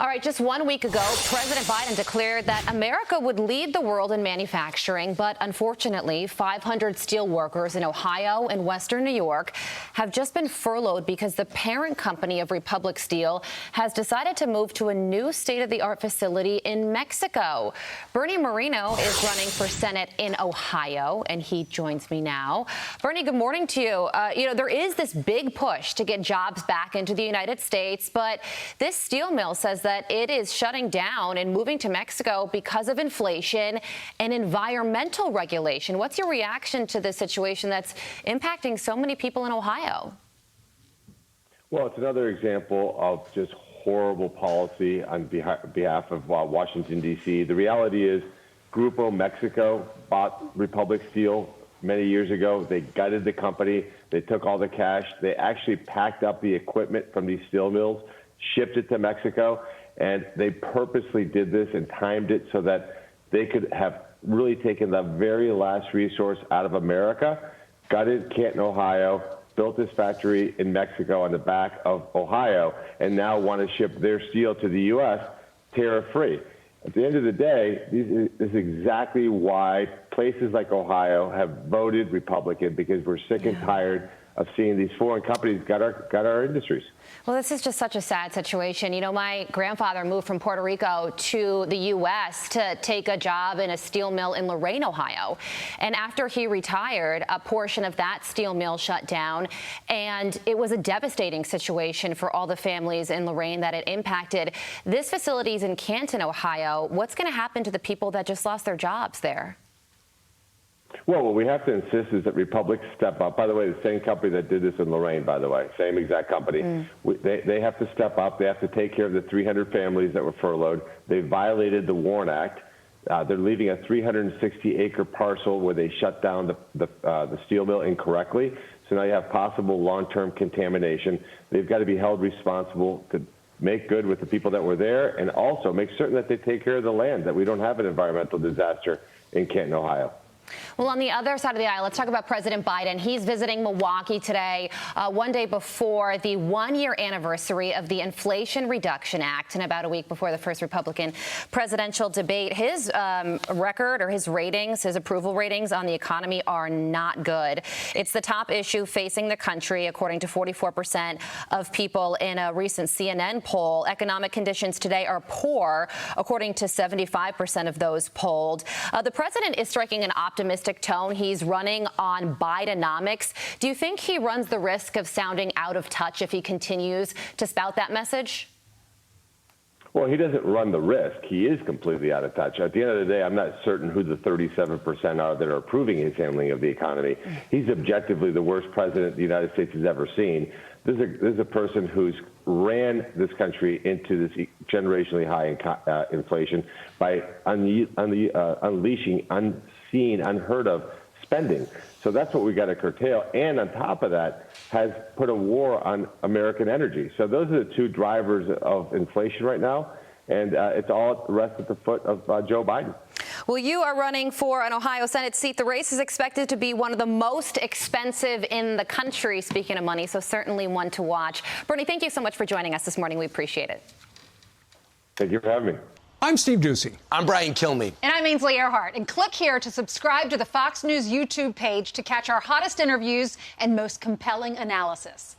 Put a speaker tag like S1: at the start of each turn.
S1: All right, just 1 week ago, President Biden declared that America would lead the world in manufacturing. But unfortunately, 500 steel workers in Ohio and Western New York have just been furloughed because the parent company of Republic Steel has decided to move to a new state-of-the-art facility in Mexico. Bernie Moreno is running for Senate in Ohio, and he joins me now. Bernie, good morning to you. There is this big push to get jobs back into the United States, but this steel mill says that it is shutting down and moving to Mexico because of inflation and environmental regulation. What's your reaction to this situation that's impacting so many people in Ohio?
S2: Well, it's another example of just horrible policy on behalf of Washington, D.C. The reality is Grupo Mexico bought Republic Steel many years ago. They gutted the company. They took all the cash. They actually packed up the equipment from these steel mills, shipped it to Mexico, and they purposely did this and timed it so that they could have really taken the very last resource out of America, gutted Canton, Ohio, built this factory in Mexico on the back of Ohio, and now want to ship their steel to the U.S. tariff-free. At the end of the day, this is exactly why places like Ohio have voted Republican, because we're sick and tired of seeing these foreign companies gut our industries.
S1: Well, this is just such a sad situation. You know, my grandfather moved from Puerto Rico to the U.S. to take a job in a steel mill in Lorain, Ohio. And after he retired, a portion of that steel mill shut down. And it was a devastating situation for all the families in Lorain that it impacted. This facility is in Canton, Ohio. What's going to happen to the people that just lost their jobs there?
S2: Well, what we have to insist is that Republic step up. By the way, the same company that did this in Lorain, by the way, same exact company. They have to step up. They have to take care of the 300 families that were furloughed. They violated the WARN Act. They're leaving a 360-acre parcel where they shut down the steel mill incorrectly. So now you have possible long-term contamination. They've got to be held responsible to make good with the people that were there, and also make certain that they take care of the land, that we don't have an environmental disaster in Canton, Ohio.
S1: Well, on the other side of the aisle, let's talk about President Biden. He's visiting Milwaukee today, one day before the one-year anniversary of the Inflation Reduction Act, and about a week before the first Republican presidential debate. His record, or his ratings, his approval ratings on the economy are not good. It's the top issue facing the country, according to 44% of people in a recent CNN poll. Economic conditions today are poor, according to 75% of those polled. The president is striking an optimistic tone. He's running on Bidenomics. Do you think he runs the risk of sounding out of touch if he continues to spout that message?
S2: Well, he doesn't run the risk. He is completely out of touch. At the end of the day, I'm not certain who the 37% are that are approving his handling of the economy. He's objectively the worst president the United States has ever seen. This is a person who's ran this country into this generationally high inflation by unleashing unseen, unheard of spending. So that's what we got to curtail. And on top of that, has put a war on American energy. So those are the two drivers of inflation right now. And it's all rests at the foot of Joe Biden.
S1: Well, you are running for an Ohio Senate seat. The race is expected to be one of the most expensive in the country, speaking of money, so certainly one to watch. Bernie, thank you so much for joining us this morning. We appreciate it.
S2: Thank you for having me.
S3: I'm Steve Ducey.
S4: I'm Brian Kilmeade.
S5: And I'm Ainsley Earhart. And click here to subscribe to the Fox News YouTube page to catch our hottest interviews and most compelling analysis.